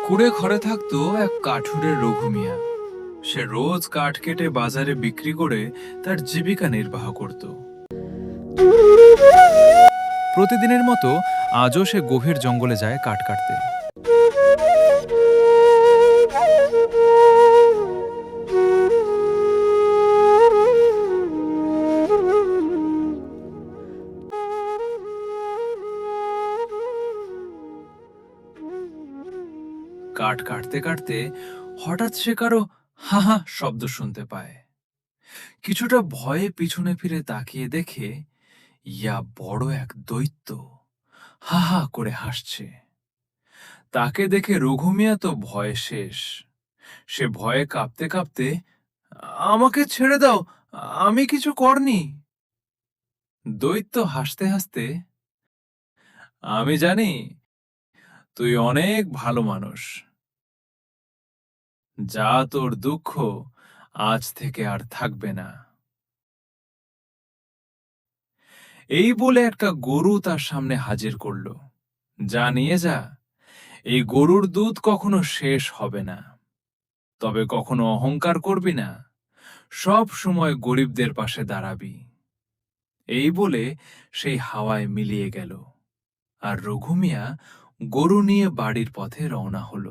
কুড়ে ঘরে থাকতো এক কাঠুরের রঘু মিয়া। সে রোজ কাঠ কেটে বাজারে বিক্রি করে তার জীবিকা নির্বাহ করত। প্রতিদিনের মতো আজও সে গভীর জঙ্গলে যায় কাঠ কাটতে। কাঠ কাটতে কাটতে হঠাৎ সে কারো হা হা শব্দ শুনতে পায়। কিছুটা ভয়ে পিছনে ফিরে তাকিয়ে দেখে ইয়া বড় এক দৈত্য হা হা করে হাসছে। তাকে দেখে রঘু মিয়া তো ভয়ে শেষ। সে ভয়ে কাঁপতে কাঁপতে, আমাকে ছেড়ে দাও, আমি কিছু করনি। দৈত্য হাসতে হাসতে, আমি জানি তুই অনেক ভালো মানুষ, যা তোর দুঃখ আজ থেকে আর থাকবে না। এই বলে একটা গরু তার সামনে হাজির করল। যা নিয়ে যা, এই গরুর দুধ কখনো শেষ হবে না। তবে কখনো অহংকার করবি না, সব সময় গরিবদের পাশে দাঁড়াবি। এই বলে সেই হাওয়ায় মিলিয়ে গেল, আর রঘু মিয়া গরু নিয়ে বাড়ির পথে রওনা হলো।